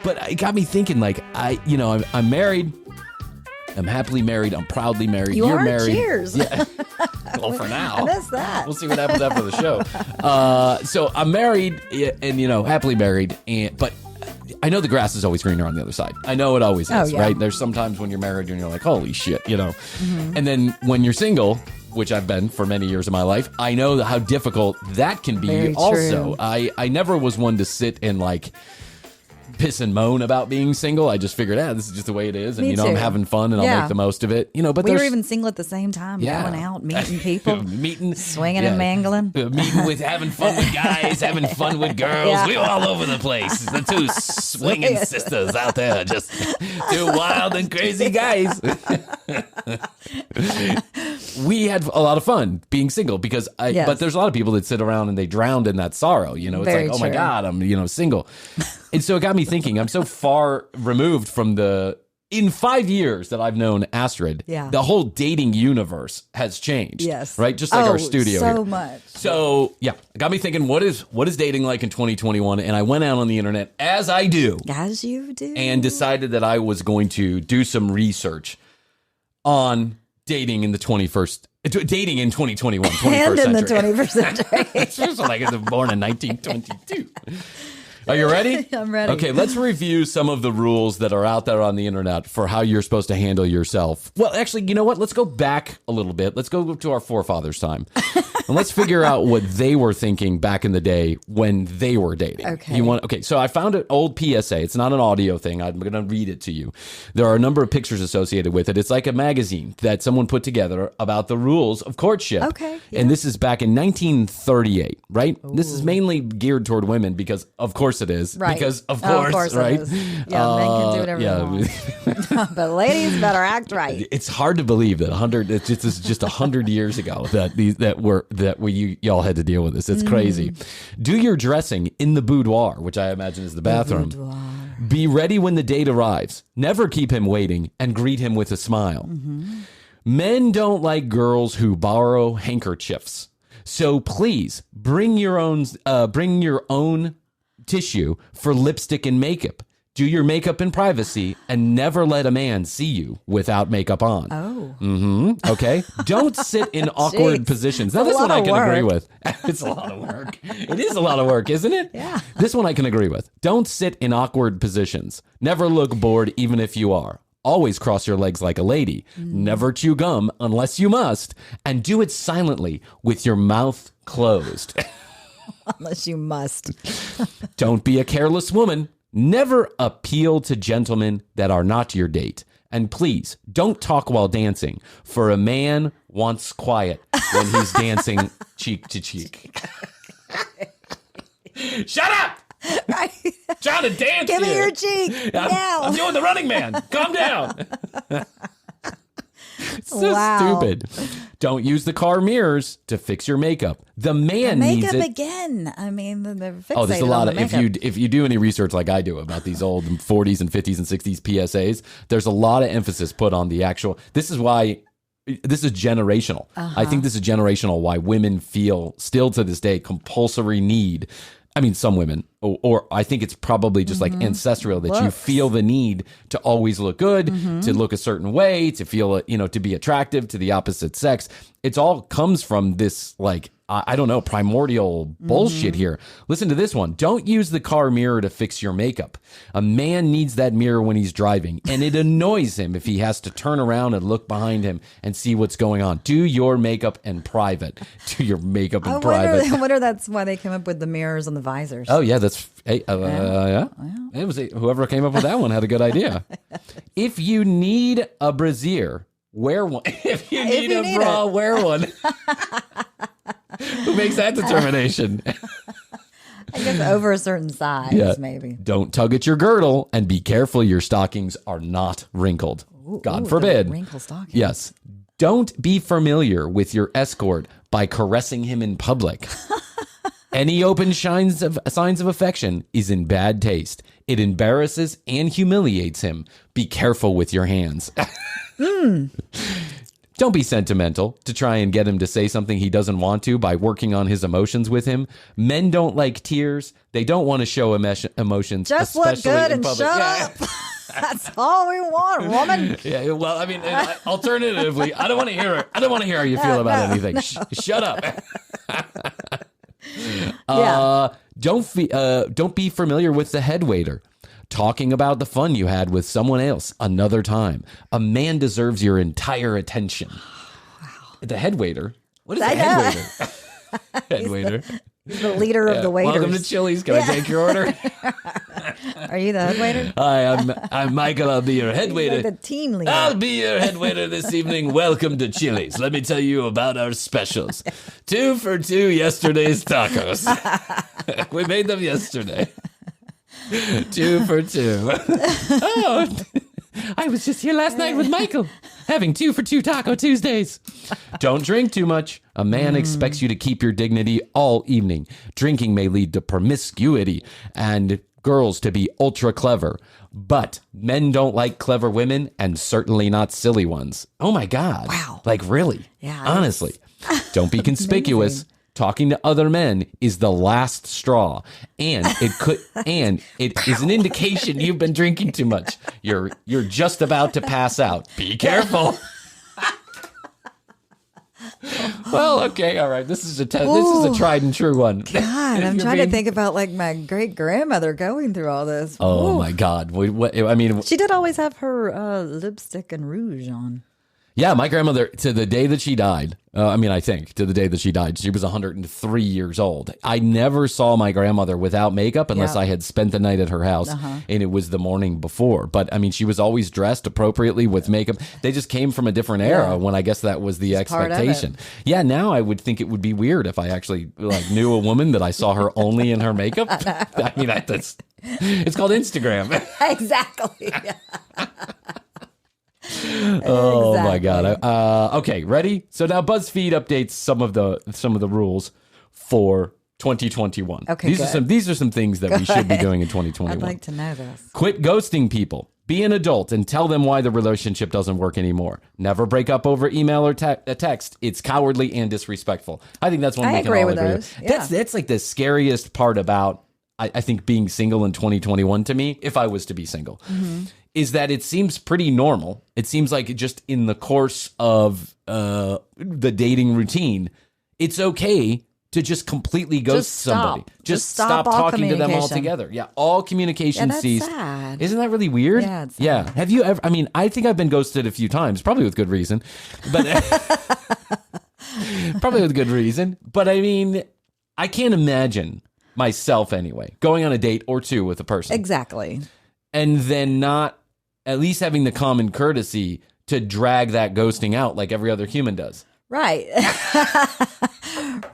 But it got me thinking, like, I'm married. I'm happily married. I'm proudly married. You're married. Cheers. Yeah. Well, for now. I missed that. We'll see what happens after the show. So I'm married and, happily married. But I know the grass is always greener on the other side. I know it always is, right? There's sometimes when you're married and you're like, holy shit, Mm-hmm. And then when you're single, which I've been for many years of my life, I know how difficult that can be. Very also. true. I never was one to sit and like piss and moan about being single. I just figured, this is just the way it is. And, Me I'm too. having fun and I'll make the most of it. But we were even single at the same time, going out, meeting people, swinging and mangling. Having fun with guys, having fun with girls. We were all over the place. The two swinging sisters out there, just two wild and crazy guys. We had a lot of fun being single because but there's a lot of people that sit around and they drown in that sorrow. It's Very like, oh my true. God, I'm, single. And so it got me thinking, I'm so far removed from in 5 years that I've known Astrid, the whole dating universe has changed. Yes. Right? Just like our studio so here. much. So, it got me thinking, what is dating like in 2021? And I went out on the internet, as I do. As you do. And decided that I was going to do some research on dating in the 21st. Dating in 2021, 21st and in century. the 21st century. It's just like I was born in 1922. Are you ready? I'm ready. Okay, let's review some of the rules that are out there on the internet for how you're supposed to handle yourself. Well, actually, you know what? Let's go back a little bit. Let's go to our forefathers' time. And let's figure out what they were thinking back in the day when they were dating. Okay. So I found an old PSA. It's not an audio thing. I'm going to read it to you. There are a number of pictures associated with it. It's like a magazine that someone put together about the rules of courtship. Okay. Yeah. And this is back in 1938, right? Ooh. This is mainly geared toward women because, of course, it is. Right. Because, of course right? It is. Yeah, men can do whatever they want. But ladies better act right. It's hard to believe that this is just 100 years ago that y'all had to deal with this. It's crazy. Do your dressing in the boudoir, which I imagine is the bathroom. Be ready when the date arrives. Never keep him waiting and greet him with a smile. Mm-hmm. Men don't like girls who borrow handkerchiefs. So please bring your own tissue for lipstick and makeup. Do your makeup in privacy and never let a man see you without makeup on. Oh. Mm-hmm. Okay. Don't sit in awkward positions. Now, this one I can agree with. It's a lot of work. It is a lot of work, isn't it? Yeah. This one I can agree with. Don't sit in awkward positions. Never look bored, even if you are. Always cross your legs like a lady. Never chew gum unless you must. And do it silently with your mouth closed. Unless you must. Don't be a careless woman. Never appeal to gentlemen that are not your date. And please, don't talk while dancing, for a man wants quiet when he's dancing cheek to cheek. Shut up! Right. Trying to dance Give me here. your cheek now. I'm doing the Running Man. Calm down. So stupid. Don't use the car mirrors to fix your makeup. The man needs it. Makeup again. I mean, they're fixated there's a lot on of the makeup. if you do any research like I do about these old 40s and 50s and 60s PSAs, there's a lot of emphasis put on the actual. This is why. This is generational. I think this is generational why women feel still to this day compulsory need. I mean, some women, or I think it's probably just like ancestral that you feel the need to always look good, to look a certain way, to feel, to be attractive to the opposite sex. It's all comes from this, like, I don't know, primordial bullshit here. Listen to this one. Don't use the car mirror to fix your makeup. A man needs that mirror when he's driving, and it annoys him if he has to turn around and look behind him and see what's going on. Do your makeup in private. Do your makeup in private. I wonder that's why they came up with the mirrors on the visors. Oh, yeah, that's... yeah. It was whoever came up with that one had a good idea. If you need a brassiere, wear one. If you need a bra, wear one. Who makes that determination? I guess over a certain size, maybe. Don't tug at your girdle, and be careful your stockings are not wrinkled. God forbid. Wrinkle stockings. Yes. Don't be familiar with your escort by caressing him in public. Any open signs of affection is in bad taste. It embarrasses and humiliates him. Be careful with your hands. Don't be sentimental to try and get him to say something he doesn't want to by working on his emotions with him. Men don't like tears. They don't want to show emotions. Just look especially good in and public. shut Yeah. up. That's all we want, woman. Yeah, well, I mean, alternatively, I don't want to hear it. I don't want to hear how you feel about anything. No. Shut up. Don't be familiar with the head waiter. Talking about the fun you had with someone else another time. A man deserves your entire attention. Wow. The head waiter? What is the head waiter? Head waiter. He's the leader of the waiters. Welcome to Chili's. Can I take your order? Are you the head waiter? Hi, I'm Michael. I'll be your head waiter. Like the team leader. I'll be your head waiter this evening. Welcome to Chili's. Let me tell you about our specials. 2 for 2 yesterday's tacos. We made them yesterday. 2 for 2. Oh, I was just here last night with Michael, having 2 for 2 Taco Tuesdays. Don't drink too much. A man expects you to keep your dignity all evening. Drinking may lead to promiscuity and girls to be ultra clever. But men don't like clever women and certainly not silly ones. Oh my God. Wow. Like really? Yeah. Honestly. Don't be conspicuous. Talking to other men is the last straw, and it is an indication you've been drinking too much. You're just about to pass out. Be careful. Well, okay, all right. This is a tried and true one. God, I'm trying to think about like my great grandmother going through all this. Oh Ooh. my God! I mean, she did always have her lipstick and rouge on. Yeah, my grandmother, to the day that she died, I think to the day that she died, she was 103 years old. I never saw my grandmother without makeup unless I had spent the night at her house and it was the morning before. But I mean, she was always dressed appropriately with makeup. They just came from a different era when I guess that was the expectation. Yeah, now I would think it would be weird if I actually knew a woman that I saw her only in her makeup. I mean, it's called Instagram. Exactly. Oh my God. Okay, ready? So now BuzzFeed updates some of the rules for 2021. Okay, these are some things that we should be doing in 2021. I'd like to know this. Quit ghosting people. Be an adult and tell them why the relationship doesn't work anymore. Never break up over email or text. It's cowardly and disrespectful. I think that's one we can all agree with. Yeah. That's like the scariest part about I think being single in 2021 to me, if I was to be single, is that it seems pretty normal. It seems like just in the course of the dating routine, it's okay to just completely ghost somebody. Just stop talking to them altogether. Yeah, all communication ceased. Sad. Isn't that really weird? Yeah, it's sad. Yeah. Have you ever? I mean, I think I've been ghosted a few times, probably with good reason, but probably with good reason. But I mean, I can't imagine myself anyway going on a date or two with a person. Exactly. And then not at least having the common courtesy to drag that ghosting out like every other human does. Right.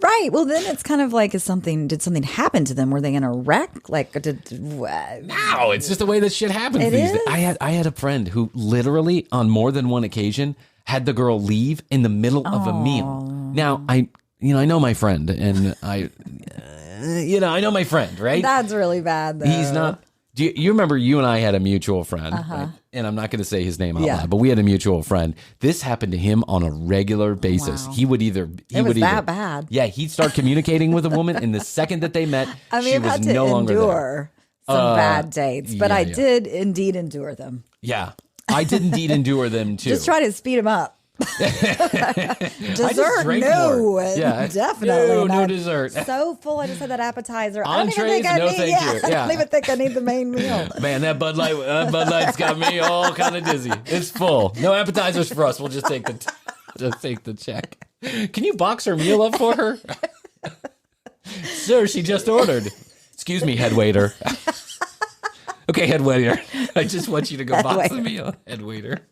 Right. Well, then it's kind of like, did something happen to them? Were they in a wreck? Like, no, it's just the way that shit happens these days. I had a friend who literally on more than one occasion had the girl leave in the middle of a meal. Now, I know my friend and I know my friend, right? That's really bad, though. He's not. Do you remember you and I had a mutual friend, right? And I'm not going to say his name out loud, but we had a mutual friend. This happened to him on a regular basis. Wow. He would that bad. Yeah, he'd start communicating with a woman, and the second that they met, she was no longer there. I've had to endure some bad dates, but I did indeed endure them. Yeah, I did indeed endure them too. Just try to speed them up. Dessert? No, definitely no dessert. So full. I just had that appetizer. Entrees? No, thank you. I don't even think I need the main meal. Man, that Bud Light's got me all kind of dizzy. It's full. No appetizers for us. We'll just take the check. Can you box her meal up for her? Sir, she just ordered. Excuse me, head waiter. Okay, head waiter. I just want you to go box the meal, head waiter.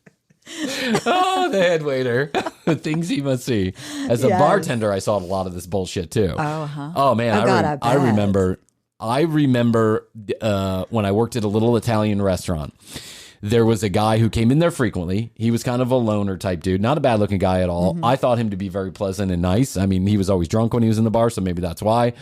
Oh, the head waiter. The things he must see. As a bartender, I saw a lot of this bullshit too. Oh man, I remember when I worked at a little Italian restaurant. there was a guy who came in there frequently. He was kind of a loner type dude, not a bad looking guy at all. I thought him to be very pleasant and nice. I mean, he was always drunk when he was in the bar, so maybe that's why.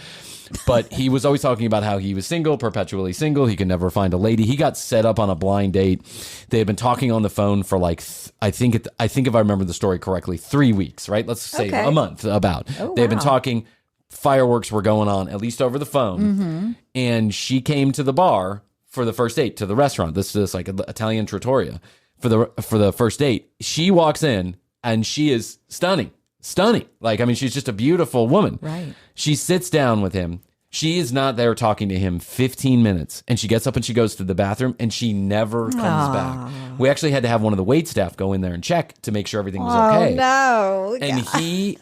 But he was always talking about how he was single, perpetually single. He could never find a lady. He got set up on a blind date. They had been talking on the phone for like, I think if I remember the story correctly, 3 weeks, right? Let's say a month about. They had been talking. Fireworks were going on, at least over the phone. And she came to the bar for the first date, to the restaurant. This is like an Italian trattoria. For the first date, she walks in and she is stunning. Like, I mean, she's just a beautiful woman. Right. She sits down with him. She is not there talking to him 15 minutes. And she gets up and she goes to the bathroom and she never comes back. We actually had to have one of the wait staff go in there and check to make sure everything was okay. Oh, no. And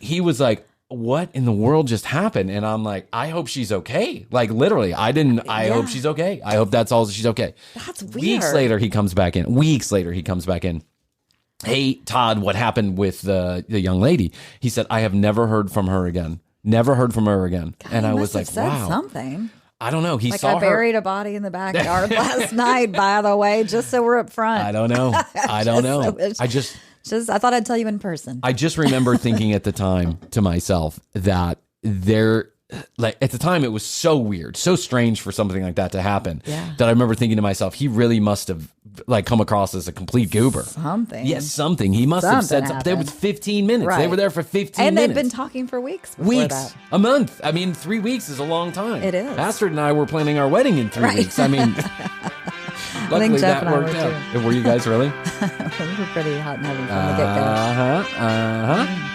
he was like, what in the world just happened? And I'm like, I hope she's okay. Like, literally, I hope she's okay. I hope that's all she's okay. That's weird. Weeks later, he comes back in. Hey, Todd, what happened with the young lady? He said, I have never heard from her again. God, and I was like, wow. Something. I don't know. He like saw her. I buried a body in the backyard last night, by the way, just so we're up front. I don't know. I thought I'd tell you in person. I just remember thinking at the time to myself that at the time it was so weird, so strange for something like that to happen. Yeah. That I remember thinking to myself, he really must have like come across as a complete goober. Something. Yes, something. He must have said something. There was 15 minutes. Right. They were there for 15 minutes. And they'd been talking for weeks. Weeks. A month. I mean, 3 weeks is a long time. It is. Astrid and I were planning our wedding in 3 weeks. I mean, luckily that worked out. Were you guys really? We were pretty hot and heavy from the get-go.